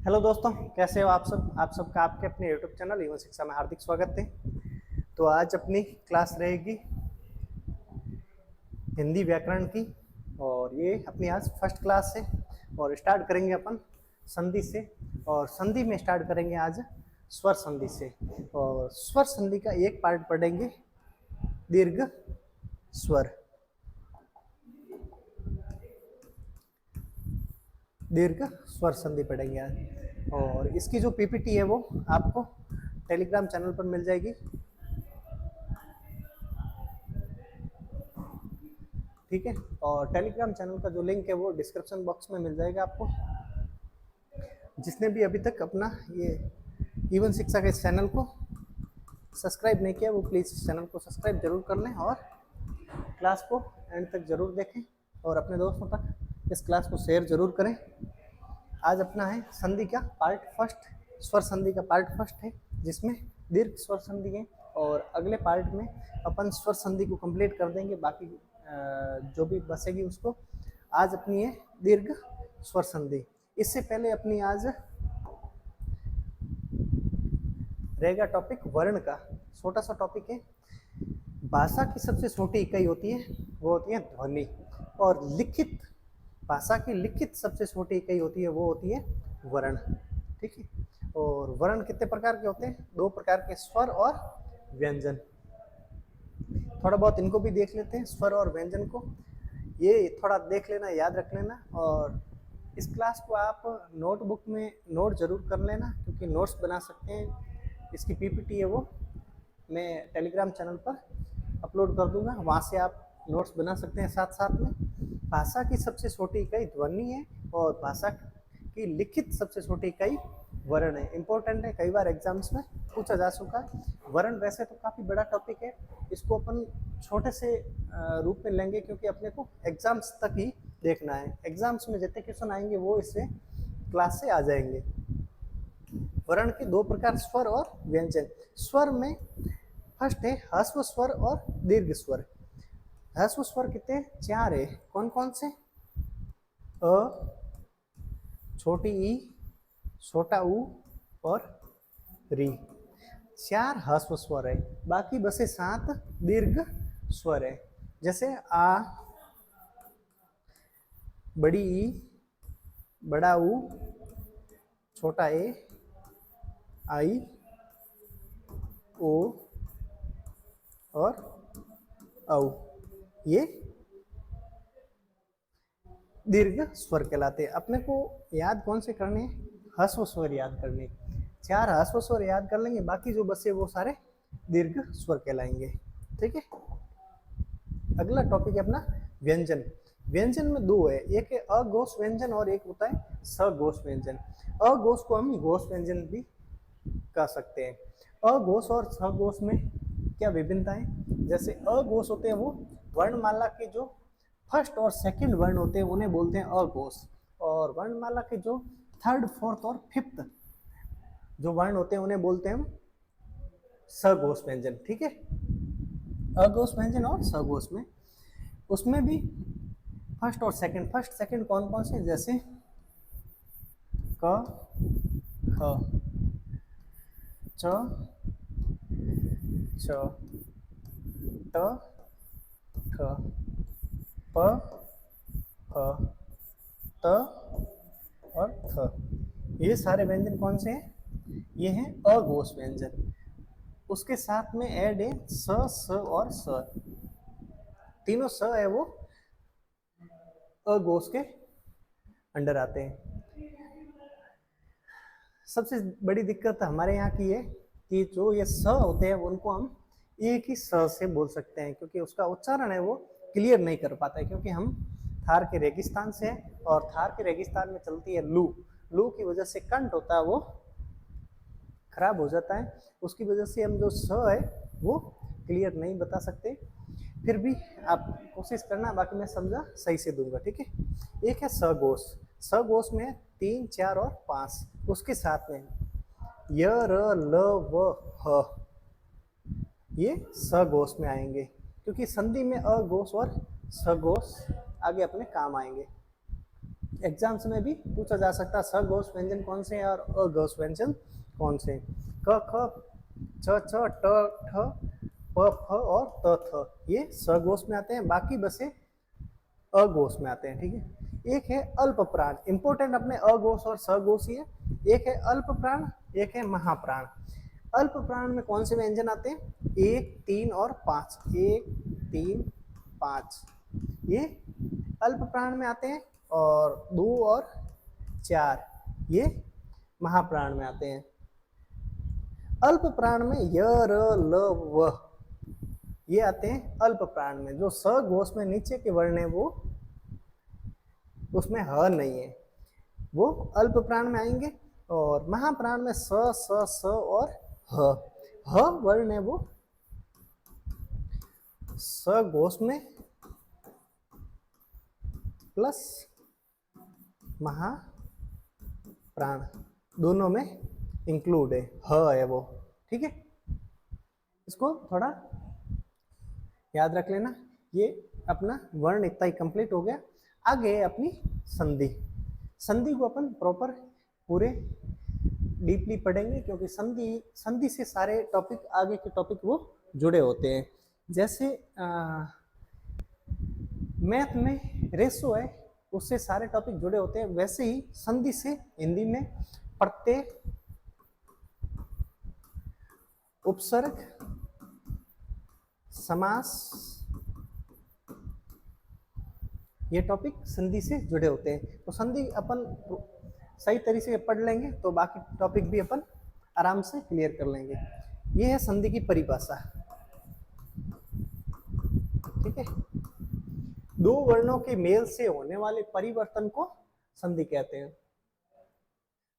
Hello दोस्तों, कैसे हो आप सब। आप सबका आपके अपने यूट्यूब चैनल ईवन शिक्षा में हार्दिक स्वागत है। तो आज अपनी क्लास रहेगी हिंदी व्याकरण की, और ये अपनी आज फर्स्ट क्लास है। और स्टार्ट करेंगे अपन संधि से, और संधि में स्टार्ट करेंगे आज स्वर संधि से। और स्वर संधि का एक पार्ट पढ़ेंगे दीर्घ स्वर। दीर्घ स्वर संधि पढ़ेंगे आज, और इसकी जो पीपीटी है वो आपको टेलीग्राम चैनल पर मिल जाएगी। ठीक है, और टेलीग्राम चैनल का जो लिंक है वो डिस्क्रिप्शन बॉक्स में मिल जाएगा आपको। जिसने भी अभी तक अपना ये ईवन शिक्षा के इस चैनल को सब्सक्राइब नहीं किया वो प्लीज़ इस चैनल को सब्सक्राइब जरूर कर लें, और क्लास को एंड तक जरूर देखें, और अपने दोस्तों तक इस क्लास को शेयर जरूर करें। आज अपना है संधि का पार्ट फर्स्ट, स्वर संधि का पार्ट फर्स्ट है, जिसमें दीर्घ स्वर संधि है। और अगले पार्ट में अपन स्वर संधि को कंप्लीट कर देंगे, बाकी जो भी बचेगी उसको। आज अपनी है दीर्घ स्वर संधि। इससे पहले अपनी आज रहेगा टॉपिक वर्ण का, छोटा सा टॉपिक है। भाषा की सबसे छोटी इकाई होती है, वो होती है ध्वनि। और लिखित भाषा की लिखित सबसे छोटी इकाई होती है, वो होती है वर्ण। ठीक है, और वर्ण कितने प्रकार के होते हैं? दो प्रकार के, स्वर और व्यंजन। थोड़ा बहुत इनको भी देख लेते हैं, स्वर और व्यंजन को। ये थोड़ा देख लेना, याद रख लेना। और इस क्लास को आप नोटबुक में नोट जरूर कर लेना, क्योंकि नोट्स बना सकते हैं। इसकी पीपीटी है वो मैं टेलीग्राम चैनल पर अपलोड कर दूंगा, वहाँ से आप नोट्स बना सकते हैं। साथ साथ में भाषा की सबसे छोटी इकाई ध्वनि है, और भाषा की लिखित सबसे छोटी इकाई वर्ण है। इंपॉर्टेंट है, कई बार एग्जाम्स में पूछा जा चुका है। वर्ण वैसे तो काफ़ी बड़ा टॉपिक है, इसको अपन छोटे से रूप में लेंगे, क्योंकि अपने को एग्जाम्स तक ही देखना है। एग्जाम्स में जितने क्वेश्चन आएंगे वो इससे क्लास से आ जाएंगे। वर्ण के दो प्रकार, स्वर और व्यंजन। स्वर में फर्स्ट है ह्रस्व स्वर और दीर्घ स्वर। ह्रस्व स्वर कितने? चार है। कौन कौन से? अ, छोटी ई, छोटा ऊ और री। चार ह्रस्व स्वर है, बाकी बसे 7 दीर्घ स्वर है। जैसे आ, बड़ी ई, बड़ा ऊ, छोटा ए, आई, ओ और औ। ये दीर्घ स्वर कहलाते हैं। अपने को याद कौन से करने हैं? ह्रस्व स्वर याद करने। 4 ह्रस्व स्वर याद कर लेंगे, बाकी जो बचे वो सारे दीर्घ स्वर कहलाएंगे। ठीक है, अगला टॉपिक है अपना व्यंजन। व्यंजन में दो है, एक है अघोष व्यंजन और एक होता है सघोष व्यंजन। अघोष को हम घोष व्यंजन भी कह सकते हैं। अघोष और सघोष में क्या विभिन्नता है? जैसे अघोष होते हैं वो वर्णमाला के जो फर्स्ट और सेकंड वर्ण होते हैं उन्हें बोलते हैं अघोष, और वर्णमाला के जो थर्ड, फोर्थ और फिफ्थ जो वर्ण होते हैं उन्हें बोलते हैं हम सघोष व्यंजन। ठीक है, अघोष व्यंजन और सघोष में उसमें भी फर्स्ट और सेकंड। फर्स्ट सेकंड कौन कौन से? जैसे क, ख, च, छ, ट, ठ, प, फ, त और थ। ये सारे व्यंजन कौन से हैं? ये हैं अघोष व्यंजन। उसके साथ में ऐड है स, स और स। तीनों स है वो अघोष के अंडर आते हैं। सबसे बड़ी दिक्कत हमारे यहाँ की है कि जो ये स होते हैं उनको हम एक ही स से बोल सकते हैं, क्योंकि उसका उच्चारण है वो क्लियर नहीं कर पाता है। क्योंकि हम थार के रेगिस्तान से हैं, और थार के रेगिस्तान में चलती है लू। लू की वजह से कंठ होता है वो खराब हो जाता है, उसकी वजह से हम जो स है वो क्लियर नहीं बता सकते। फिर भी आप कोशिश करना, बाकी मैं समझा सही से दूंगा। ठीक है, एक है सघोष। सघोष में 3, 4 और 5। उसके साथ में य, र, ल, व, ह, ये सघोष में आएंगे, क्योंकि संधि में अघोष और सघोष आगे अपने काम आएंगे। एग्जाम्स में भी पूछा जा सकता है सघोष व्यंजन कौन से हैं और अघोष व्यंजन कौन से। क ख छ छ ट ठ प फ और त थ ये सघोष में आते हैं, बाकी बसे अघोष में आते हैं। ठीक है, एक है अल्प प्राण, इंपोर्टेंट अपने अघोष और सघोष ही है। एक है अल्प प्राण, एक है महाप्राण। अल्प प्राण में कौन से व्यंजन आते हैं? 1, 3 और 5। 1, 3, 5 ये अल्प प्राण में आते हैं, और 2 और 4 ये महाप्राण में आते हैं। अल्प प्राण में य, र, ल, व ये आते हैं अल्प प्राण में। जो स घोष में नीचे के वर्ण है वो उसमें ह नहीं है, वो अल्प प्राण में आएंगे। और महाप्राण में स, स, स और ह वर्ण है वो स घोष में प्लस महाप्राण दोनों में इंक्लूड है, है वो। ठीक है, इसको थोड़ा याद रख लेना। ये अपना वर्ण इतना ही कंप्लीट हो गया। आगे अपनी संधि। संधि को अपन प्रॉपर पूरे डीपली पढ़ेंगे, क्योंकि संधि से सारे टॉपिक, आगे के टॉपिक वो जुड़े होते हैं। जैसे मैथ में रेशो है, उससे सारे टॉपिक जुड़े होते हैं, वैसे ही संधि से हिंदी में प्रत्यय, उपसर्ग, समास, ये टॉपिक संधि से जुड़े होते हैं। तो संधि अपन सही तरीके से पढ़ लेंगे तो बाकी टॉपिक भी अपन आराम से क्लियर कर लेंगे। ये है संधि की परिभाषा। ठीक है, दो वर्णों के मेल से होने वाले परिवर्तन को संधि कहते हैं।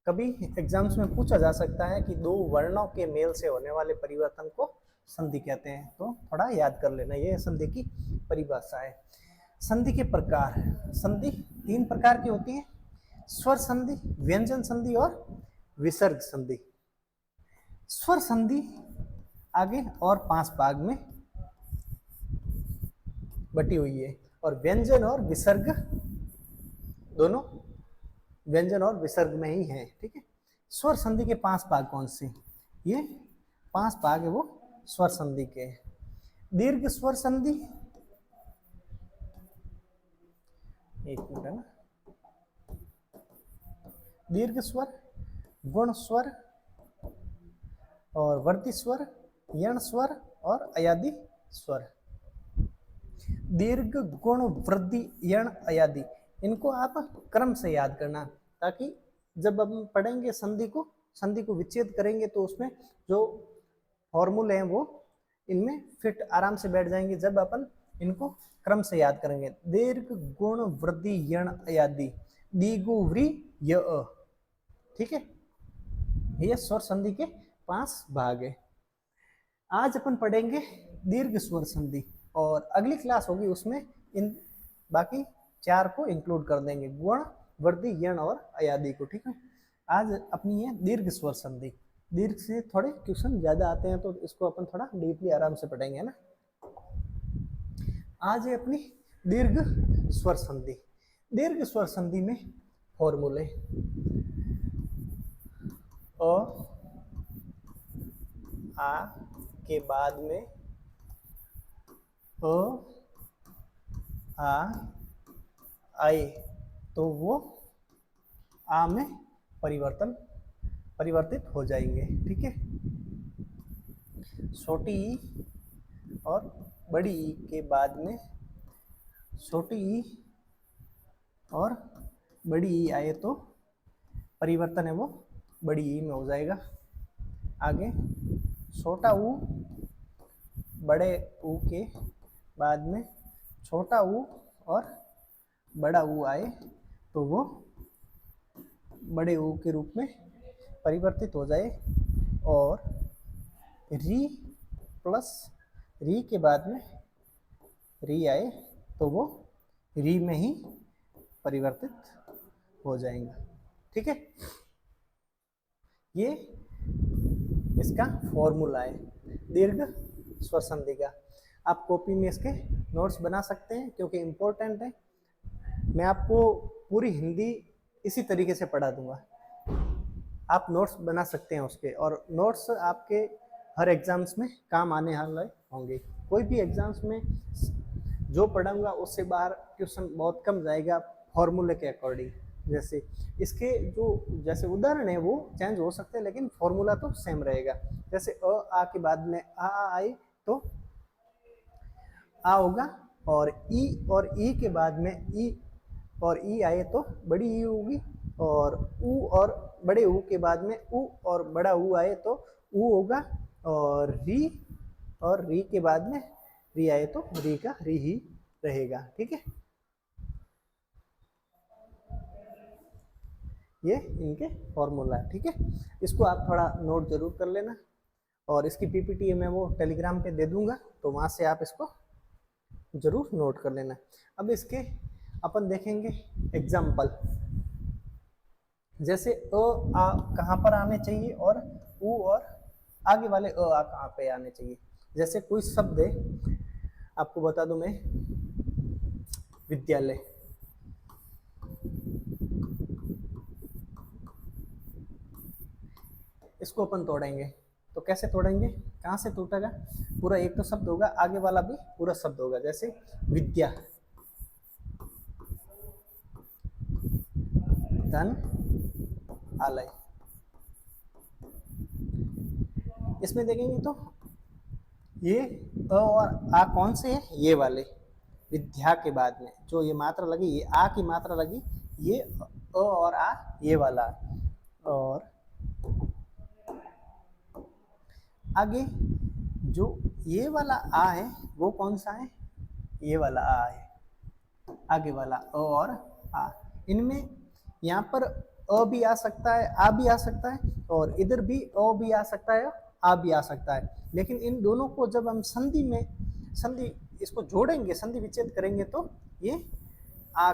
कभी एग्जाम्स में पूछा जा सकता है कि दो वर्णों के मेल से होने वाले परिवर्तन को संधि कहते हैं, तो थोड़ा याद कर लेना। ये संधि की परिभाषा है। संधि के प्रकार। संधि 3 प्रकार की होती है, स्वर संधि, व्यंजन संधि और विसर्ग संधि। स्वर संधि आगे और 5 भाग में बटी हुई है, और व्यंजन और विसर्ग दोनों व्यंजन और विसर्ग में ही है। ठीक है, स्वर संधि के 5 भाग कौन से? ये 5 भाग है वो स्वर संधि के। दीर्घ स्वर संधि, एक मिनट है ना, दीर्घ स्वर, गुण स्वर और वर्ती स्वर, यण स्वर और अयादी स्वर। दीर्घ, गुण, वृद्धि, यण, अयादी, इनको आप क्रम से याद करना, ताकि जब हम पढ़ेंगे संधि को विच्छेद करेंगे तो उसमें जो फॉर्मूले हैं वो इनमें फिट आराम से बैठ जाएंगे जब अपन इनको क्रम से याद करेंगे। दीर्घ, गुण, वृद्धि, यण, अयादी, दीगु, व्री, य, अ। ठीक है, ये स्वर संधि के 5 भाग है। आज अपन पढ़ेंगे दीर्घ स्वर संधि, और अगली क्लास होगी उसमें इन बाकी 4 को इंक्लूड कर देंगे, गुण, वृद्धि, यण और अयादी को। ठीक है, आज अपनी है दीर्घ स्वर संधि। दीर्घ से थोड़े क्वेश्चन ज्यादा आते हैं, तो इसको अपन थोड़ा डीपली आराम से पढ़ेंगे, है ना। आज है अपनी दीर्घ स्वर संधि। दीर्घ स्वर संधि में फॉर्मूले अ, आ के बाद में अ, आ, आए तो वो आ में परिवर्तित हो जाएंगे। ठीक है, छोटी ई और बड़ी ई के बाद में छोटी ई और बड़ी ई आए तो परिवर्तन है वो बड़ी ई में हो जाएगा। आगे छोटा ऊ, बड़े ऊ के बाद में छोटा ऊ और बड़ा ऊ आए तो वो बड़े ऊ के रूप में परिवर्तित हो जाए। और री प्लस री के बाद में री आए तो वो री में ही परिवर्तित हो जाएगा। ठीक है, ये इसका फॉर्मूला है दीर्घ स्वर संधि का। आप कॉपी में इसके नोट्स बना सकते हैं, क्योंकि इम्पोर्टेंट है। मैं आपको पूरी हिंदी इसी तरीके से पढ़ा दूंगा। आप नोट्स बना सकते हैं उसके, और नोट्स आपके हर एग्जाम्स में काम आने वाले होंगे। कोई भी एग्जाम्स में जो पढ़ाऊंगा उससे बाहर क्वेश्चन बहुत कम जाएगा फॉर्मूले के अकॉर्डिंग। जैसे इसके जो जैसे उदाहरण है वो चेंज हो सकते हैं, लेकिन फॉर्मूला तो सेम रहेगा। जैसे आ के बाद में आ आए तो आ होगा, और ई के बाद में ई और ई आए तो बड़ी ई होगी, और ऊ और बड़े ऊ के बाद में ऊ और बड़ा ऊ आए तो ऊ होगा, और री के बाद में री आए तो री का री ही रहेगा। ठीक है, ये इनके फॉर्मूला है। ठीक है, इसको आप थोड़ा नोट जरूर कर लेना, और इसकी पीपीटी मैं वो टेलीग्राम पे दे दूंगा, तो वहां से आप इसको जरूर नोट कर लेना। अब इसके अपन देखेंगे एग्जाम्पल। जैसे आ कहाँ पर आने चाहिए, और ऊ और आगे वाले आ कहाँ पे आने चाहिए। जैसे कोई शब्द है, आपको बता दूं मैं, विद्यालय। इसको अपन तोड़ेंगे, तो कैसे तोड़ेंगे, कहाँ से टूटेगा, पूरा एक तो शब्द होगा, आगे वाला भी पूरा शब्द होगा। जैसे विद्या, धन, आलय। इसमें देखेंगे तो ये अ और आ कौन से है, ये वाले विद्या के बाद में जो ये मात्रा लगी, ये आ की मात्रा लगी, ये अ और आ ये वाला। और आगे जो ये वाला आ है वो कौन सा है, ये वाला आ है, आगे वाला अ और आ। इनमें यहाँ पर अ भी आ सकता है, आ भी आ सकता है, और इधर भी अ भी आ सकता है, आ भी आ सकता है। लेकिन इन दोनों को जब हम संधि इसको जोड़ेंगे, संधि विच्छेद करेंगे, तो ये आ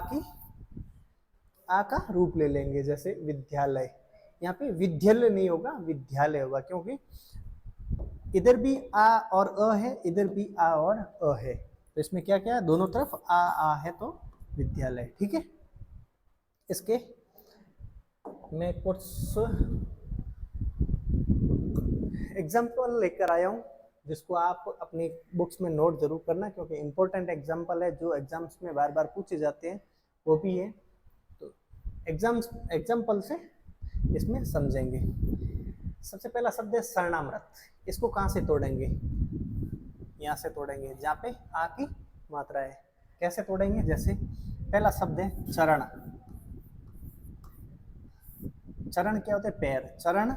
का रूप ले लेंगे। जैसे विद्यालय, यहाँ पे विद्यालय नहीं होगा, विद्यालय होगा, क्योंकि इधर भी आ और अ है, इधर भी आ और अ है, तो इसमें क्या क्या है, दोनों तरफ आ है, तो विद्यालय। ठीक है, इसके मैं कुछ एग्जाम्पल लेकर आया हूँ, जिसको आप अपनी बुक्स में नोट जरूर करना, क्योंकि इंपॉर्टेंट एग्जाम्पल है जो एग्जाम्स में बार बार पूछे जाते हैं, वो भी है। तो एग्जाम्पल से इसमें समझेंगे। सबसे पहला शब्द है शरणामृत। इसको कहाँ से तोड़ेंगे, यहाँ से तोड़ेंगे जहाँ पे आ की मात्रा है। कैसे तोड़ेंगे, जैसे पहला शब्द है चरण। चरण क्या होता है, पैर। चरण,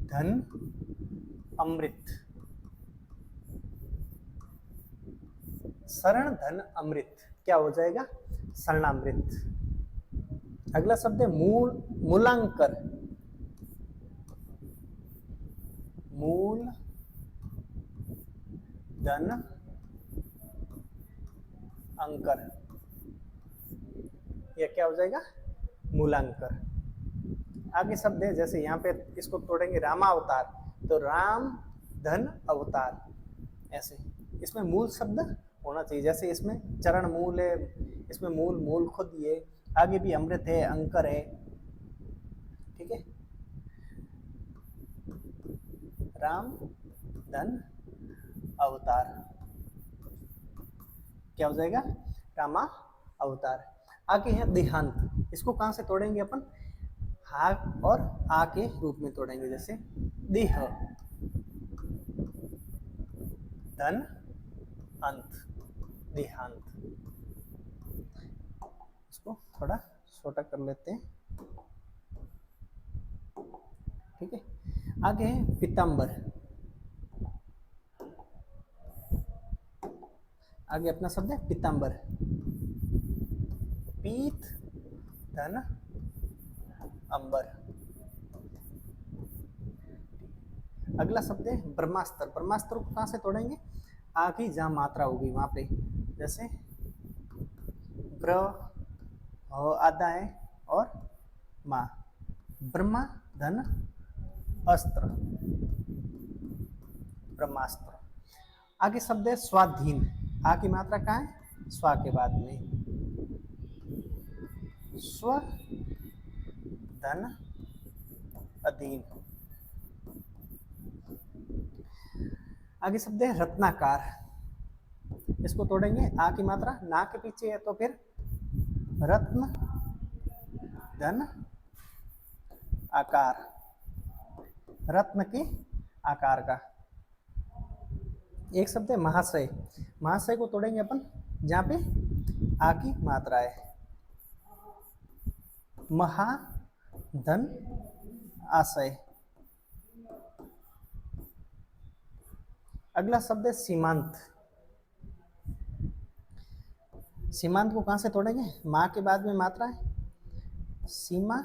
धन, अमृत। शरण, धन, अमृत क्या हो जाएगा, शरणामृत। अगला शब्द है मूलांकर। मूल, धन, अंकर, यह क्या हो जाएगा, मूलांकर। आगे शब्द है, जैसे यहाँ पे इसको तोड़ेंगे रामावतार, तो राम, धन, अवतार। ऐसे इसमें मूल शब्द होना चाहिए। जैसे इसमें चरण मूल है, इसमें मूल खुद ये, आगे भी अमृत है, अंकर है। ठीक है, राम, धन, अवतार क्या हो जाएगा, रामा अवतार। आगे है देहांत। इसको कहां से तोड़ेंगे अपन, हा और आ के रूप में तोड़ेंगे। जैसे देह, धन, अंत, देहांत। इसको थोड़ा छोटा कर लेते हैं। ठीक है, आगे है पीताम्बर। आगे अपना शब्द है पीताम्बर। पीत, धन, अंबर। अगला शब्द है ब्रह्मास्त्र। ब्रह्मास्त्र को कहां से तोड़ेंगे, आ की जहां मात्रा होगी वहां पे। जैसे ब्र आधा है और माँ, ब्रह्मा, धन, अस्त्र, ब्रह्मास्त्र। आगे शब्द है स्वाधीन। आ की मात्रा कहाँ है, स्वा के बाद में, स्व धन अधीन। आगे शब्द है रत्नाकार। इसको तोड़ेंगे, आ की मात्रा ना के पीछे है तो फिर रत्न धन आकार, रत्न के आकार का। एक शब्द है महाशय। महाशय को तोड़ेंगे अपन जहां पे आ की मात्रा है, महा धन आशय। अगला शब्द है सीमांत। सीमांत को कहां से तोड़ेंगे, मां के बाद में मात्रा है, सीमा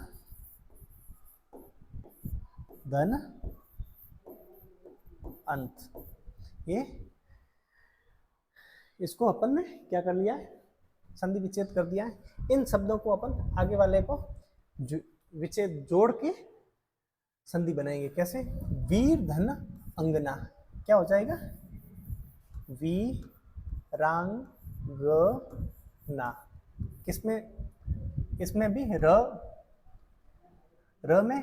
धन अंत। ये इसको अपन ने क्या कर लिया है, संधि विच्छेद कर दिया है। इन शब्दों को अपन आगे वाले को विच्छेद जोड़ के संधि बनाएंगे। कैसे, वीर धन अंगना, क्या हो जाएगा, वीरांगना। किसमें, इसमें भी र में,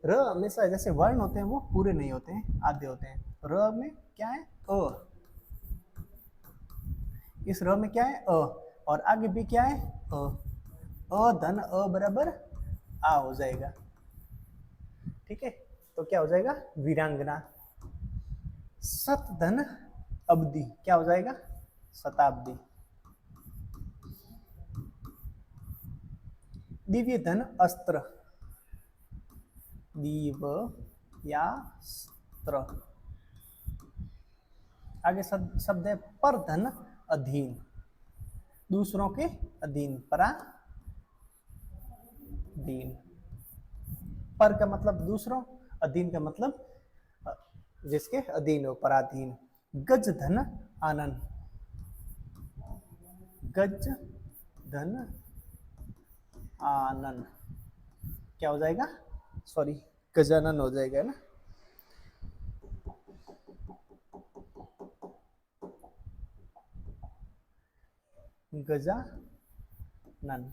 र हमेशा जैसे वर्ण होते हैं वो पूरे नहीं होते हैं, आधे होते हैं। र में क्या है, अ। इस र में क्या है, अ, और आगे भी क्या है, अ। अ धन अ बराबर आ हो जाएगा। ठीक है, तो क्या हो जाएगा, वीरांगना। सत धन अब्दी, क्या हो जाएगा, शताब्दी। दिव्य धन अस्त्र, दिव्यास्त्र। आगे शब्द है पर धन अधीन, दूसरों के अधीन, पराधीन। पर का मतलब दूसरों, अधीन का मतलब जिसके अधीन हो, पराधीन। गज धन आनंद, गज धन आनंद क्या हो जाएगा, सॉरी गजानन हो जाएगा ना। गजानन।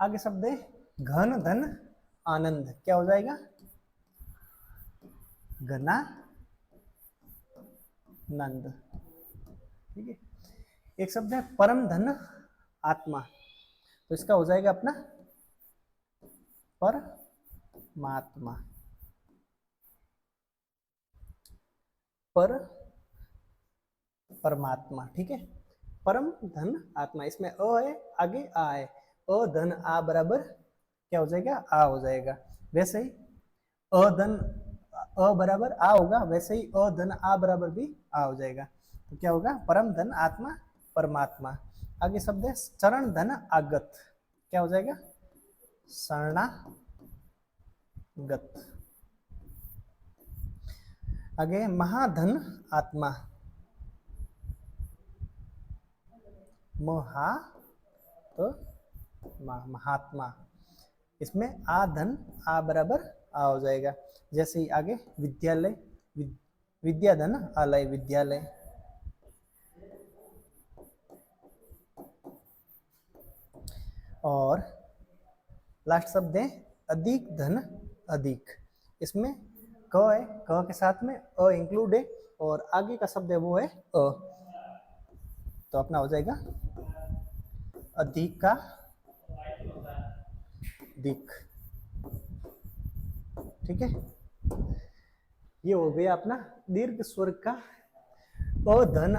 आगे शब्द है घन धन आनंद, क्या हो जाएगा, घना नंद। ठीक है, एक शब्द है परम धन आत्मा, तो इसका हो जाएगा अपना परमात्मा, परमात्मा। ठीक है, परम धन आत्मा, इसमें अ है, आगे आ है, अ धन आ बराबर क्या हो जाएगा, आ हो जाएगा। वैसे ही अ धन अ बराबर आ होगा, वैसे ही अ धन आ बराबर भी आ हो जाएगा। तो क्या होगा, परम धन आत्मा परमात्मा। आगे शब्द है चरण धन आगत, क्या हो जाएगा, शरणागत। आगे महाधन आत्मा, महा तो महात्मा, इसमें आ धन आ बराबर आ हो जाएगा। जैसे ही आगे विद्यालय, विद्या धन आलय, विद्यालय। और लास्ट शब्द है अधिक धन अधिक, इसमें क है, क के साथ में अ इंक्लूड है, और आगे का शब्द है वो है अ, तो अपना हो जाएगा अधिक का दिक। ठीक है, ये हो गया अपना दीर्घ स्वर का अ धन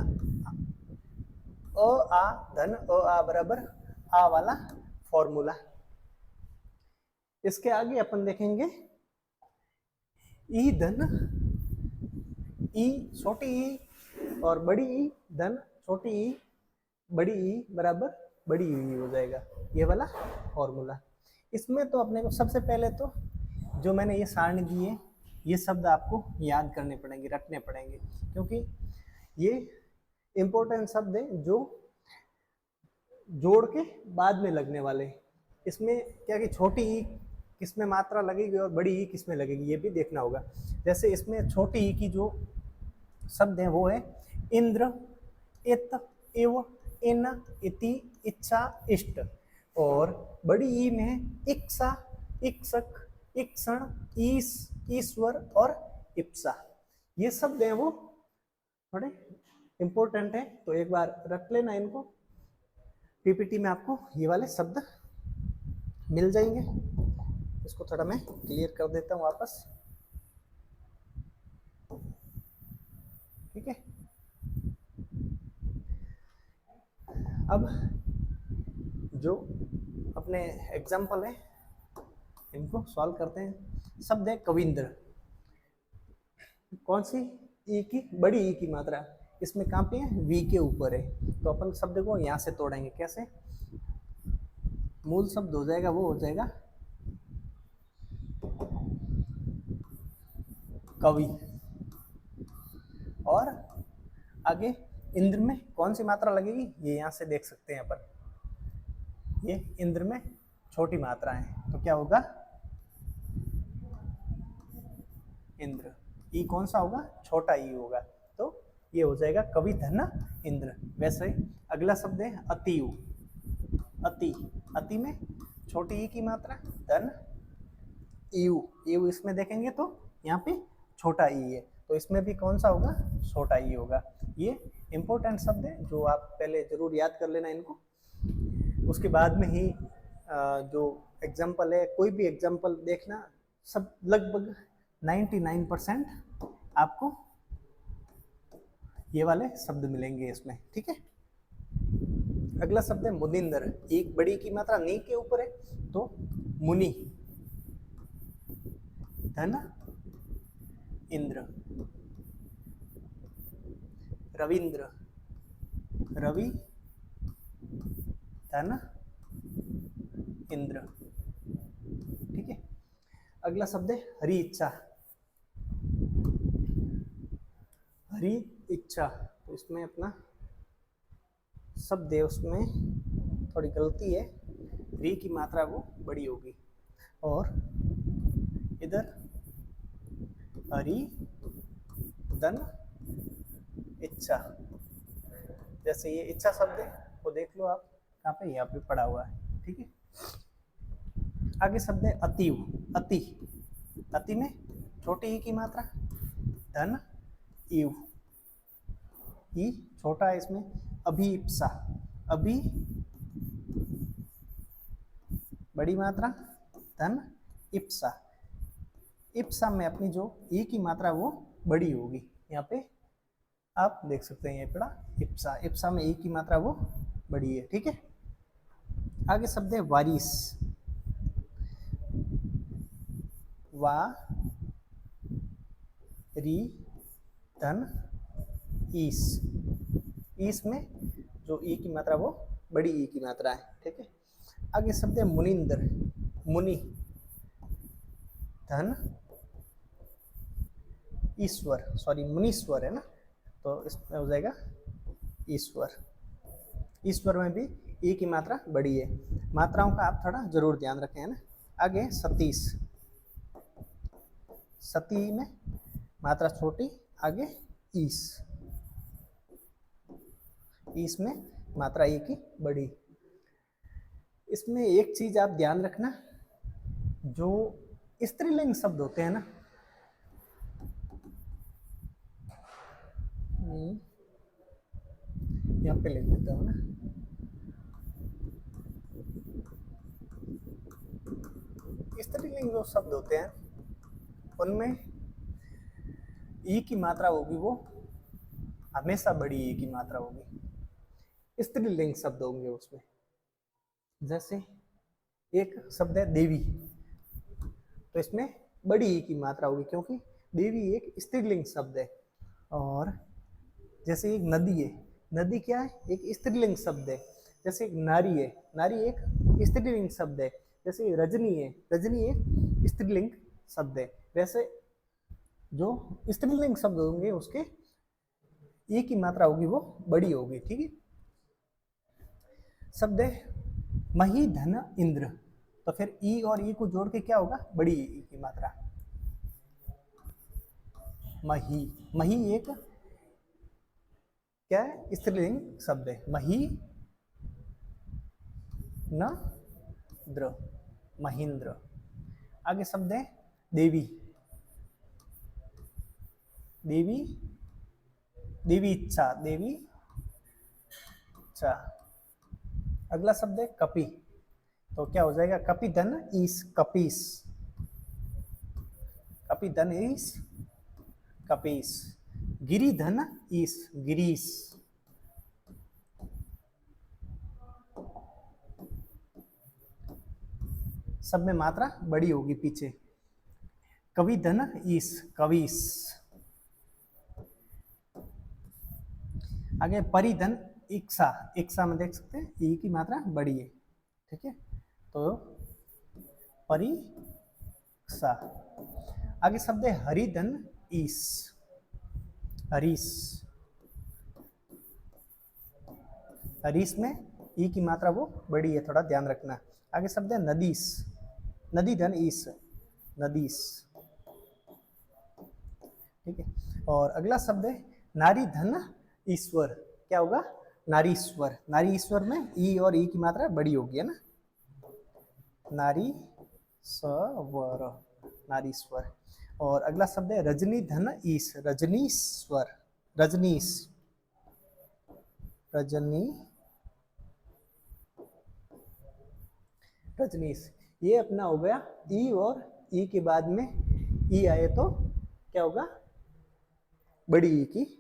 अ आ धन अ आ बराबर आ वाला फॉर्मूला। इसके आगे अपन देखेंगे ई धन ई, छोटी ई और बड़ी ई धन छोटी ई, बड़ी ई बराबर बड़ी ई हो जाएगा, ये वाला फॉर्मूला। इसमें तो अपने को सबसे पहले तो जो मैंने ये सारणी दी है, ये शब्द आपको याद करने पड़ेंगे, रटने पड़ेंगे, क्योंकि ये इंपॉर्टेंट शब्द है जो जोड़ के बाद में लगने वाले। इसमें क्या कि छोटी ई किस में मात्रा लगेगी और बड़ी ई किस में लगेगी, ये भी देखना होगा। जैसे इसमें छोटी ई की जो शब्द है वो है इंद्र, इत, इव, इन, इति, इच्छा, इष्ट। और बड़ी ई में इक्सा, इक्सक, इक्सण, ईस, ईश्वर और इप्सा। ये शब्द हैं वो थोड़े इंपॉर्टेंट है, तो एक बार रख लेना इनको। पीपीटी में आपको ये वाले शब्द मिल जाएंगे। इसको थोड़ा मैं क्लियर कर देता हूँ वापस, ठीक है। अब जो अपने एग्जाम्पल है इनको सॉल्व करते हैं। शब्द है कविंद्र। कौन सी? ई की, बड़ी ई की मात्रा इसमें कहाँ पे है? वी के ऊपर है। तो अपन शब्द को यहाँ से तोड़ेंगे। कैसे? मूल शब्द हो जाएगा, वो हो जाएगा कवि। और आगे इंद्र में कौन सी मात्रा लगेगी? ये यहाँ से देख सकते हैं अपन, ये इंद्र में छोटी मात्रा है, तो क्या होगा? इंद्र। ई कौन सा होगा? छोटा ई होगा, तो ये हो जाएगा कवि धन इंद्र। वैसे अगला शब्द है अतियु। अति, अति में छोटी ई की मात्रा, धन यू। यू इसमें देखेंगे तो यहाँ पे छोटा ई है, तो इसमें भी कौन सा होगा? छोटा ई होगा। ये इंपॉर्टेंट शब्द है जो आप पहले जरूर याद कर लेना इनको। उसके बाद में ही जो एग्जाम्पल है, कोई भी एग्जाम्पल देखना, सब लगभग 99% आपको ये वाले शब्द मिलेंगे इसमें, ठीक है। अगला शब्द है मुनिंदर। एक बड़ी की मात्रा नी के ऊपर है, तो मुनि धन इंद्र। रविंद्र, रवि धन इंद्र, ठीक है। अगला शब्द है हरि इच्छा। हरि इच्छा, तो इसमें अपना शब्द है, उसमें थोड़ी गलती है, री की मात्रा वो बड़ी होगी। और इधर हरि धन इच्छा, जैसे ये इच्छा शब्द है वो देख लो आप कहाँ पे, यहाँ पे पड़ा हुआ है, ठीक है। आगे शब्द है अतिव। अति, अति में छोटी ई की मात्रा, धन इव, ई छोटा है इसमें। अभिप्सा, अभी बड़ी मात्रा, धन इप्सा। इप्सा में अपनी जो ई की मात्रा वो बड़ी होगी, यहाँ पे आप देख सकते हैं, ये पड़ा इप्सा। इप्सा में ई की मात्रा वो बड़ी है, ठीक है। आगे शब्द है वारिस। वा री धन ईस। ईस में जो ई की मात्रा वो बड़ी ई की मात्रा है, ठीक है। आगे शब्द है मुनिंदर। मुनि धन ईश्वर, सॉरी मुनीश्वर है ना, तो इसमें हो जाएगा ईश्वर। ईश्वर में भी ई की मात्रा बड़ी है। मात्राओं का आप थोड़ा जरूर ध्यान रखें, है ना। आगे सतीश। सती में मात्रा छोटी, आगे ईस। ईस में मात्रा ई की बड़ी। इसमें एक चीज आप ध्यान रखना, जो स्त्रीलिंग शब्द होते हैं ना, यहाँ पे लिख देता हूँ ना, स्त्रीलिंग जो शब्द होते हैं उनमें ई की मात्रा होगी वो हमेशा बड़ी ई की मात्रा होगी। स्त्रीलिंग शब्द होंगे उसमें, जैसे एक शब्द है देवी, तो इसमें बड़ी ई की मात्रा होगी क्योंकि देवी एक स्त्रीलिंग शब्द है। और जैसे एक नदी है, नदी क्या है? एक स्त्रीलिंग शब्द है। जैसे एक नारी है, नारी एक स्त्रीलिंग शब्द है। जैसे रजनी है, रजनी एक स्त्रीलिंग शब्द है। वैसे जो स्त्रीलिंग शब्द होंगे उसके ई की मात्रा होगी वो बड़ी होगी, ठीक है। शब्द है मही धन इंद्र, तो फिर ई और ई को जोड़ के क्या होगा? बड़ी ई की मात्रा। मही, मही एक क्या है? स्त्रीलिंग शब्द है। मही न द्र, महेंद्र। आगे शब्द है देवी, देवी, देवी इच्छा, देवी इच्छा। अगला शब्द है कपि, तो क्या हो जाएगा, कपि धन ईश, कपीस, कपि धन ईश, कपीस। गिरी धन ईश, गिरीश। सब में मात्रा बड़ी होगी पीछे। कवि धन ईश, कवीस। आगे परिधन इक्सा, इक्सा में देख सकते हैं ई की मात्रा बड़ी है, ठीक है, तो परिक्सा। आगे शब्द है हरिधन ईश, हरीश, हरीश में ई की मात्रा वो बड़ी है, थोड़ा ध्यान रखना। आगे शब्द है नदीश, नदी धन ईश, नदीश, ठीक है। और अगला शब्द है नारी धन ईश्वर, क्या होगा, नारीश्वर। नारी ईश्वर में ई और ई की मात्रा बड़ी होगी, है ना, नारी स्वर, नारीश्वर। और अगला शब्द है रजनी धन ईश, रजनीश्वर, रजनीश, रजनी, रजनीश। ये अपना हो गया ई, और ई के बाद में ई आए तो क्या होगा, बड़ी ई की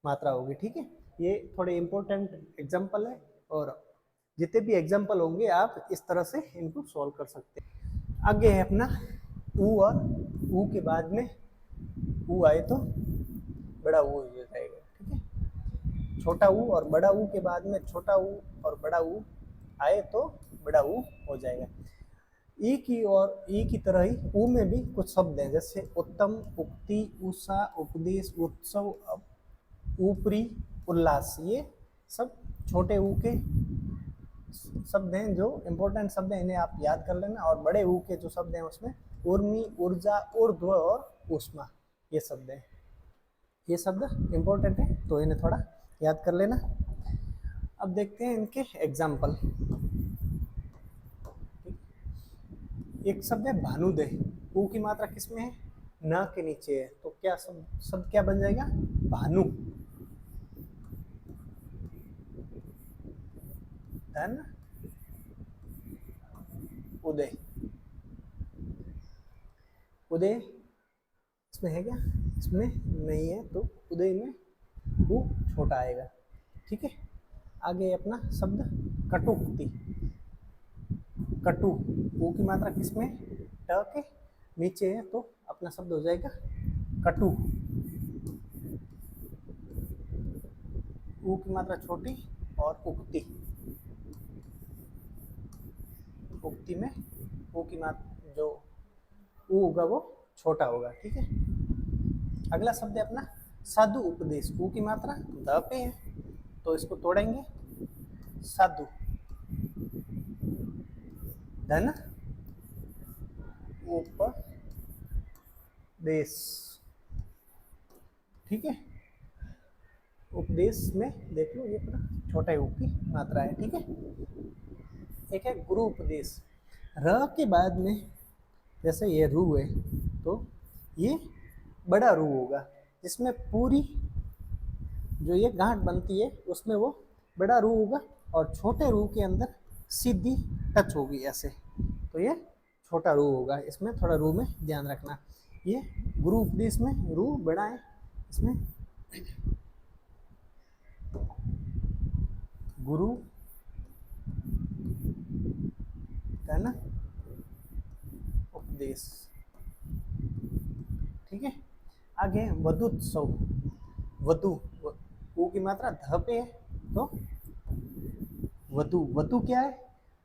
मात्रा होगी, ठीक है। ये थोड़े इंपॉर्टेंट एग्जाम्पल है, और जितने भी एग्जाम्पल होंगे आप इस तरह से इनको सॉल्व कर सकते हैं। आगे है अपना ऊ, और ऊ के बाद में ऊ आए तो बड़ा ऊ हो जाएगा, ठीक है। छोटा ऊ और बड़ा ऊ के बाद में छोटा ऊ और बड़ा ऊ आए तो बड़ा ऊ हो जाएगा। ई की और ई की तरह ही ऊ में भी कुछ शब्द हैं, जैसे उत्तम, उक्ति, उषा, उपदेश, उत्सव, ऊपरी, उल्लास। ये सब छोटे ऊ के शब्द हैं, जो इंपॉर्टेंट शब्द हैं, इन्हें आप याद कर लेना। और बड़े ऊ के जो शब्द हैं उसमें उर्मी, ऊर्जा, ऊर्ध्व और ऊष्मा, ये शब्द हैं। ये शब्द इंपॉर्टेंट है तो इन्हें थोड़ा याद कर लेना। अब देखते हैं इनके एग्जाम्पल। एक शब्द है भानुदेह, ऊ की मात्रा किसमें है, न के नीचे है, तो क्या शब्द क्या बन जाएगा, भानु धन उदय। उदय इसमें है क्या, इसमें नहीं है, तो उदय में वो छोटा आएगा, ठीक है। आगे अपना शब्द कटुक्ति, कटु, ऊ की मात्रा किसमें, ट के नीचे है, तो अपना शब्द हो जाएगा कटु। ऊ की मात्रा छोटी, और उक्ति, उक्ति में ऊ की मात्रा जो ऊ होगा वो छोटा होगा, ठीक है। अगला शब्द है अपना साधु उपदेश, ऊ की मात्रा द पे है, तो इसको तोड़ेंगे, साधु धन उपदेश, ठीक है। उपदेश में देख लो ये पूरा छोटा ऊ की मात्रा है, ठीक है। एक है गुरु उपदेश, र के बाद में जैसे ये रू है तो ये बड़ा रू होगा, जिसमें पूरी जो ये गांठ बनती है उसमें वो बड़ा रू होगा, और छोटे रू के अंदर सीधी टच होगी ऐसे, तो ये छोटा रू होगा। इसमें थोड़ा रू में ध्यान रखना। ये गुरु उपदेश में रू बड़ा है, इसमें गुरु है ना उपदेश, ठीक है। आगे वधुत्सव, वधु, ऊ की मात्रा ध पे है, तो वधु, वधु क्या है,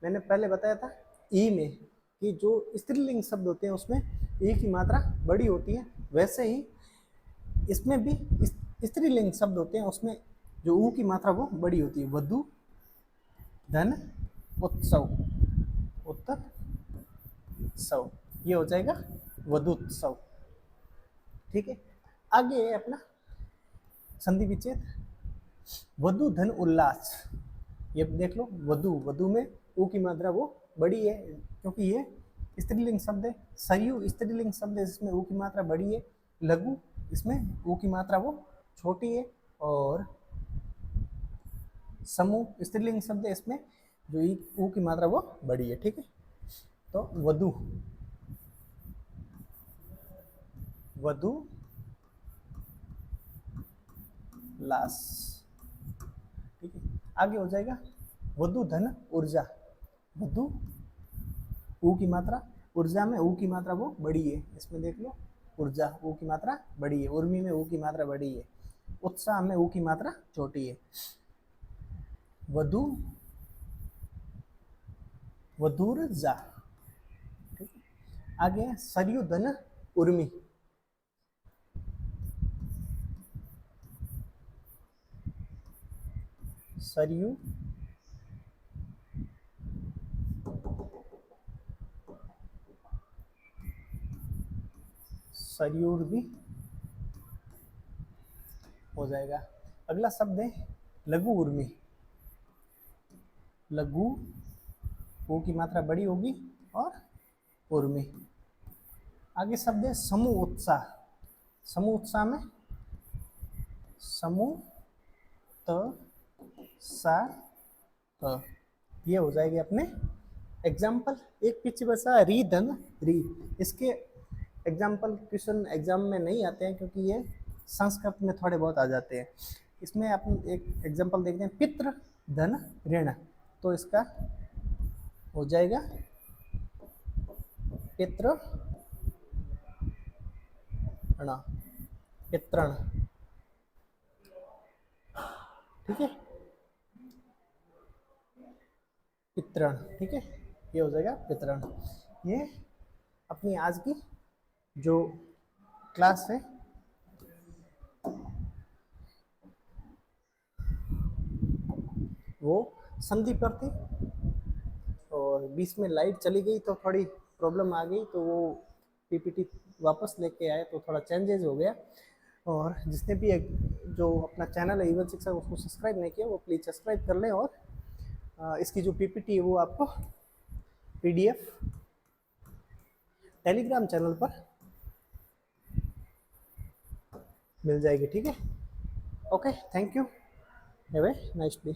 मैंने पहले बताया था ई में कि जो स्त्रीलिंग शब्द होते हैं उसमें ई की मात्रा बड़ी होती है, वैसे ही इसमें भी स्त्रीलिंग शब्द होते हैं उसमें जो ऊ की मात्रा वो बड़ी होती है। वधु धन उत्सव, उत्सव, ये हो जाएगा वधुत्सव, ठीक है। आगे है अपना संधि विच्छेद, वधु धन उल्लास, ये देख लो, वधु, वधु में ऊ की मात्रा वो बड़ी है क्योंकि ये स्त्रीलिंग शब्द है। सरयू स्त्रीलिंग शब्द है, जिसमें ऊ की मात्रा बड़ी है। लघु इसमें ऊ की मात्रा वो छोटी है। और समूह स्त्रीलिंग शब्द है, इसमें जो ऊ की मात्रा वो बड़ी है। ठीक है, तो वधु, वधु लाश। ठीक है, आगे हो जाएगा वधु धन ऊर्जा। वधु ऊ की मात्रा, ऊर्जा में ऊ की मात्रा वो बड़ी है, इसमें देख लो ऊर्जा ऊ की मात्रा बड़ी है, उर्मी में ऊ की मात्रा बड़ी है, उत्साह में ऊ की मात्रा छोटी है। वधु वधुर्जा। ठीक है, आगे सरयू धन उर्मी। सरयू सरयूर भी हो जाएगा। अगला शब्द है लघु उर्मी। लघु ऊ की मात्रा बड़ी होगी और उर्मी। आगे शब्द है समूह उत्साह। समूह उत्साह में समूह त सा त, ये हो जाएगी अपने एग्जाम्पल। एक पीछे बचा री धन री। इसके एग्जाम्पल क्वेश्चन एग्जाम में नहीं आते हैं क्योंकि ये संस्कृत में थोड़े बहुत आ जाते हैं। इसमें अपन एक एग्जाम्पल देखते हैं पितृ धन ऋण। तो इसका हो जाएगा पितृ ऋण, पितृण। ठीक है, पितृण। ठीक है, ये हो जाएगा पितृण। ये अपनी आज की जो क्लास है वो संधि पर थी, और बीच में लाइट चली गई तो थोड़ी प्रॉब्लम आ गई, तो वो पीपीटी वापस लेके आए तो थोड़ा चेंजेस हो गया। और जिसने भी जो अपना चैनल है ईवन शिक्षा उसको सब्सक्राइब नहीं किया वो प्लीज़ सब्सक्राइब कर लें। और इसकी जो पीपीटी है वो आपको पीडीएफ टेलीग्राम चैनल पर मिल जाएगी। ठीक है, okay, thank you, have a nice day.